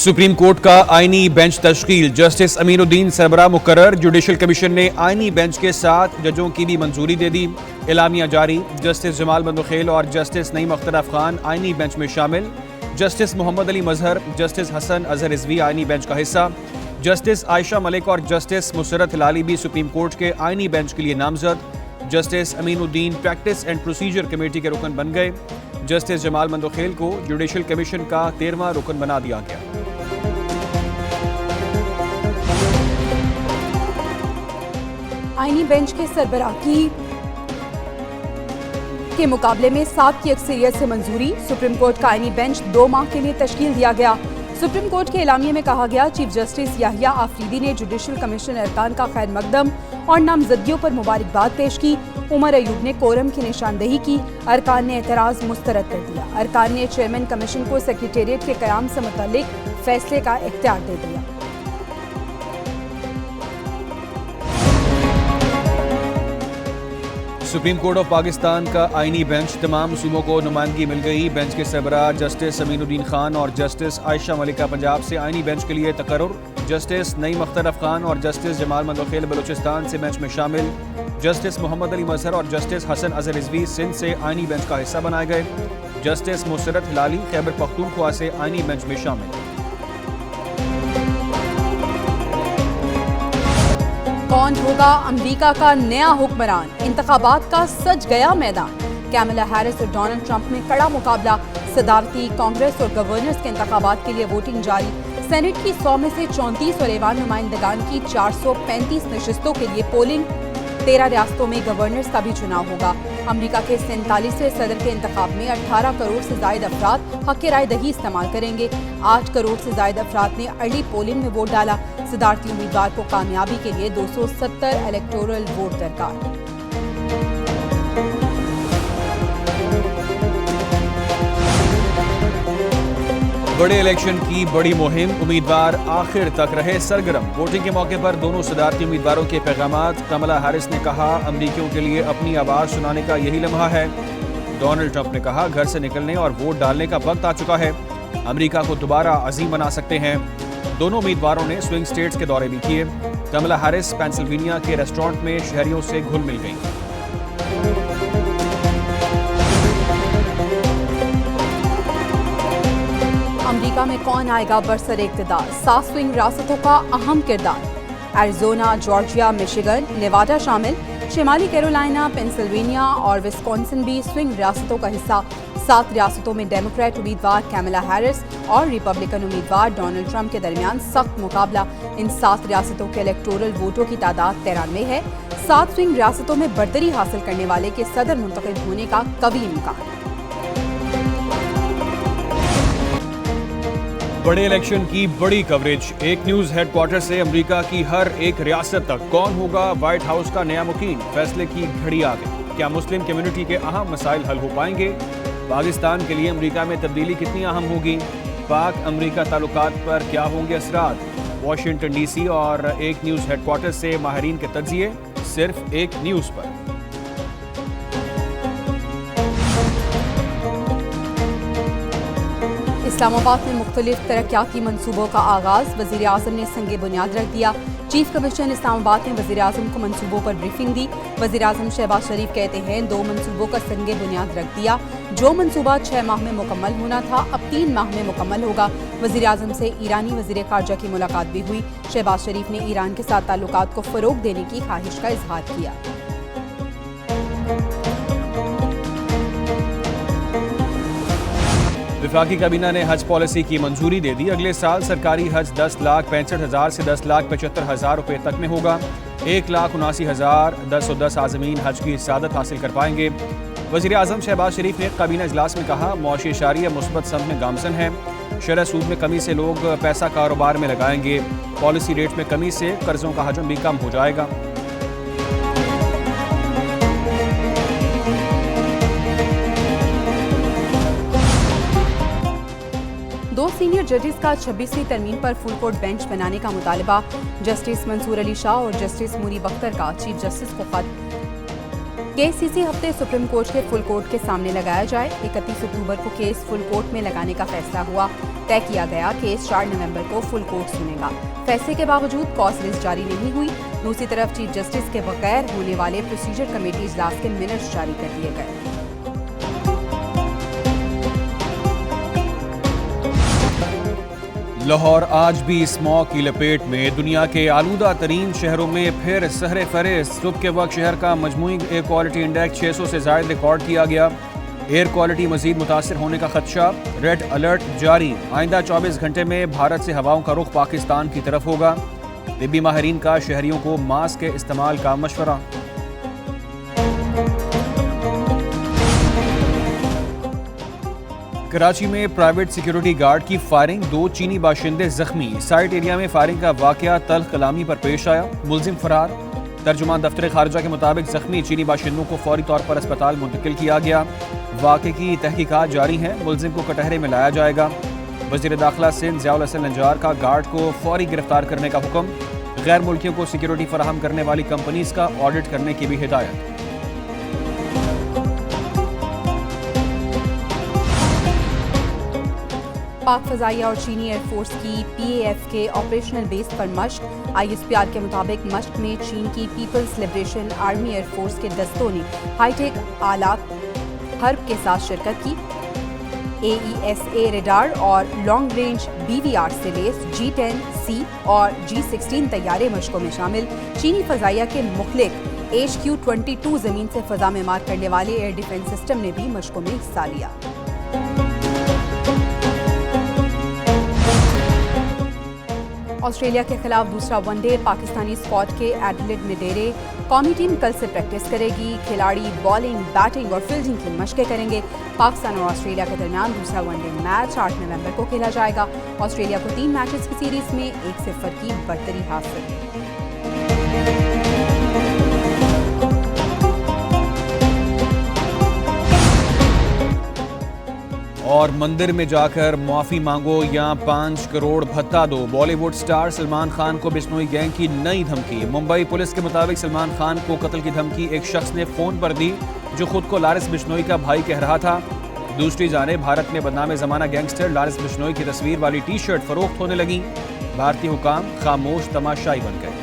Supreme court का आईनी bench तश्कील, justice Aminuddin सरबराह मुकर्रर। जुडिशल कमीशन ने आईनी बेंच के साथ जजों की भी मंजूरी दे दी। एलामिया जारी। जस्टिस जमाल बंदुखेल और जस्टिस नईम अख्तर अफखान आईनी बेंच में शामिल। जस्टिस मोहम्मद अली मजहर, जस्टिस हसन अजहर रिजवी आईनी बेंच का हिस्सा। जस्टिस आयशा मलिक और जस्टिस मुसरत हिलाली भी सुप्रीम कोर्ट के आईनी बेंच के लिए नामजद। Justice Aminuddin practice and procedure committee के रुकन बन गए। जस्टिस जमाल बंदुखेल को जुडिशल कमीशन का 13वां रुकन बना दिया गया। आईनी बेंच के सरबराही के मुकाबले में 7 की अक्सरियत से मंजूरी। सुप्रीम कोर्ट का आईनी बेंच 2 माह के लिए तश्कील दिया गया। सुप्रीम कोर्ट के एलामिये में कहा गया, चीफ जस्टिस याहिया आफरीदी ने जुडिशल कमीशन अरकान का खैर मकदम और नामजदगियों पर मुबारकबाद पेश की। उमर अयूब ने कोरम की निशानदेही की। अरकान ने एतराज मुस्तरद कर दिया। अरकान ने चेयरमैन कमीशन को सेक्रेटेरिएट के कयाम से मुतल्लिक फैसले का इख्तियार दे दिया। सुप्रीम कोर्ट ऑफ पाकिस्तान का आईनी बेंच, तमाम सूबों को नुमाइंदगी मिल गई। बेंच के सरबराह जस्टिस अमीनुद्दीन खान और जस्टिस आयशा मलिक का पंजाब से आईनी बेंच के लिए तकर्रुर। जस्टिस नईम अख्तर अफखान और जस्टिस जमाल बंदुखेल बलूचिस्तान से बेंच में शामिल। जस्टिस मोहम्मद अली मजहर और जस्टिस हसन अजहर रिजवी सिंध से आईनी बेंच का हिस्सा बनाए गए। जस्टिस मुसरत हिलाली खैबर पख्तूनख्वा से आईनी बेंच में शामिल। कौन होगा अमेरिका का नया हुक्मरान? इंतखाबात का सज गया मैदान। कैमला हैरिस और डोनाल्ड ट्रंप में कड़ा मुकाबला। सदारती, कांग्रेस और गवर्नर्स के इंतखाबात के लिए वोटिंग जारी। सेनेट की 100 में से 34 और ऐवान नुमाइंदगान की 435 नशिस्तों के लिए पोलिंग। 13 रियासतों में गवर्नर्स का भी चुनाव होगा। अमेरिका के 47वें सदर के इंतखाब में 18 करोड़ से ज्यादा अफराद हक राय दही इस्तेमाल करेंगे। 8 करोड़ से ज्यादा अफराद ने अर्ली पोलिंग में वोट डाला। सदारती उम्मीदवार को कामयाबी के लिए 270 इलेक्टोरल वोट दरकार। बड़े इलेक्शन की बड़ी मुहिम, उम्मीदवार आखिर तक रहे सरगर्म। वोटिंग के मौके पर दोनों सदारती उम्मीदवारों के पैगामात। कमला हैरिस ने कहा, अमरीकियों के लिए अपनी आवाज सुनाने का यही लम्हा है। डोनाल्ड ट्रंप ने कहा, घर से निकलने और वोट डालने का वक्त आ चुका है। अमरीका को दोबारा अजीम बना सकते हैं। दोनों उम्मीदवारों ने स्विंग स्टेट्स के दौरे भी किए। कमला हैरिस पेंसिल्वेनिया के रेस्टोरेंट में शहरियों से घुल मिल गईं। अमेरिका में कौन आएगा बरसर इक़्तिदार? 7 स्विंग रियासतों का अहम किरदार। एरिज़ोना, जॉर्जिया, मिशिगन, नेवाडा शामिल। शिमाली कैरोलिना, पेंसिल्वेनिया और विस्कॉन्सिन भी स्विंग रियासतों का हिस्सा। 7 रियासतों में डेमोक्रेट उम्मीदवार कैमला हैरिस और रिपब्लिकन उम्मीदवार डोनाल्ड ट्रंप के दरमियान सख्त मुकाबला। इन 7 रियासतों के इलेक्टोरल वोटों की तादाद 93 है। 7 स्विंग रियासतों में बर्तरी हासिल करने वाले के सदर मुंतखब होने का कवी इम्कान। बड़े इलेक्शन की बड़ी कवरेज। एक न्यूज हेडक्वार्टर से अमेरिका की हर एक रियासत तक कौन होगा व्हाइट हाउस का नया मुकीम? फैसले की घड़ी आ गई। क्या मुस्लिम कम्युनिटी के अहम मसाइल हल हो पाएंगे? पाकिस्तान के लिए अमेरिका में तब्दीली कितनी अहम होगी? पाक अमेरिका ताल्लुकात पर क्या होंगे असरात? वॉशिंगटन डीसी और एक न्यूज हेडक्वार्टर से माहिरीन के तज्जिए, सिर्फ एक न्यूज पर। इस्लामाबाद में मुख्तलिफ तरक्याती मनसूबों का आगाज। वज़ीर आज़म ने संगे बुनियाद रख दिया। चीफ कमिश्नर इस्लामाबाद ने वज़ीर आज़म को मनसूबों पर ब्रीफिंग दी। वज़ीर आज़म शहबाज शरीफ कहते हैं, 2 मनसूबों का संगे बुनियाद रख दिया। जो मनसूबा 6 माह में मुकम्मल होना था, अब 3 माह में मुकम्मल होगा। वज़ीर आज़म से ईरानी वज़ीर ख़ारजा की मुलाकात भी हुई। शहबाज शरीफ ने ईरान के साथ ताल्लुकात को फ़रोग़ देने की ख्वाहिश का इजहार किया। वफाकी काबीना ने हज पॉलिसी की मंजूरी दे दी। अगले साल सरकारी हज 10,65,000 से 10,75,000 रुपए तक में होगा। 1,79,1010 आज़मीन हज की सआदत हासिल कर पाएंगे। वज़ीर आज़म शहबाज शरीफ ने काबीना इजलास में कहा, मुआशी इशारिया मुस्बत सम में गामजन है। शरह सूद में कमी से लोग पैसा कारोबार में लगाएंगे। पॉलिसी रेट में कमी से कर्जों का हजम भी कम हो जाएगा। दो सीनियर जजेस का 26वीं तरमीम पर फुल कोर्ट बेंच बनाने का मुतालबा। जस्टिस मंसूर अली शाह और जस्टिस मुनीब अख्तर का चीफ जस्टिस को खत। केस इसी हफ्ते सुप्रीम कोर्ट के फुल कोर्ट के सामने लगाया जाए। 31 अक्टूबर को केस फुल कोर्ट में लगाने का फैसला हुआ। तय किया गया केस 4 नवंबर को फुल कोर्ट सुनेगा। फैसले के बावजूद कॉज लिस्ट जारी नहीं हुई। दूसरी तरफ चीफ जस्टिस के बगैर होने वाले प्रोसीजर कमेटी इजलास के मिनट्स जारी कर दिए गए। लाहौर आज भी स्मॉग की लपेट में। दुनिया के आलूदा तरीन शहरों में फिर सहरे फहरिस्त। सुबह के वक्त शहर का मजमूई एयर क्वालिटी इंडेक्स 600 से ज्यादा रिकॉर्ड किया गया। एयर क्वालिटी मजीद मुतासर होने का खदशा, रेड अलर्ट जारी। आइंदा 24 घंटे में भारत से हवाओं का रुख पाकिस्तान की तरफ होगा। तिब्बी माहिरीन का शहरियों को मास्क के इस्तेमाल का मशवरा। कराची में प्राइवेट सिक्योरिटी गार्ड की फायरिंग, 2 चीनी बाशिंदे जख्मी। साइट एरिया में फायरिंग का वाकया तल्ख कलामी पर पेश आया, मुलजिम फरार। तर्जुमान दफ्तर खारजा के मुताबिक जख्मी चीनी बाशिंदों को फौरी तौर पर अस्पताल मुंतकिल किया गया। वाक़े की तहकीकात जारी हैं, मुलजिम को कटहरे में लाया जाएगा। वज़ीर दाखिला सिंध ज़ियाउल हसन नज्जार का गार्ड को फौरी गिरफ्तार करने का हुक्म। गैर मुल्कियों को सिक्योरिटी फराहम करने वाली कंपनीज का ऑडिट करने की भी हिदायत। पाक फजाइया और चीनी एयरफोर्स की PAF के ऑपरेशनल बेस पर मश्क। ISPR के मुताबिक मश्क में चीन की पीपल्स लिबरेशन आर्मी एयरफोर्स के दस्तों ने हाईटेक आलात हर्ब के साथ शिरकत की। AESA रेडार और लॉन्ग रेंज BVR से लेस G-10C और G-16 तैयारे मशकों में शामिल। चीनी फजाइया के मुखलिक HQ-22 जमीन से फजा में मार करने वाले एयर डिफेंस सिस्टम ने भी मशकों में हिस्सा लिया। ऑस्ट्रेलिया के खिलाफ दूसरा वनडे पाकिस्तानी स्क्वाड के एडिलेड में डेरे। कौमी टीम कल से प्रैक्टिस करेगी। खिलाड़ी बॉलिंग, बैटिंग और फील्डिंग की मशकें करेंगे। पाकिस्तान और ऑस्ट्रेलिया के दरमियान दूसरा वनडे मैच 8 नवंबर को खेला जाएगा। ऑस्ट्रेलिया को 3 मैचेस की सीरीज में 1-0 की बढ़तरी हासिल। और मंदिर में जाकर माफी मांगो या 5 करोड़ भत्ता दो। बॉलीवुड स्टार सलमान खान को बिश्नोई गैंग की नई धमकी। मुंबई पुलिस के मुताबिक सलमान खान को कत्ल की धमकी एक शख्स ने फोन पर दी जो खुद को लारिस बिश्नोई का भाई कह रहा था। दूसरी जानिब भारत में बदनाम जमाना गैंगस्टर लारिस बिश्नोई की तस्वीर वाली टी-शर्ट फरोख्त होने लगी। भारतीय हुकाम खामोश तमाशाई बन गए।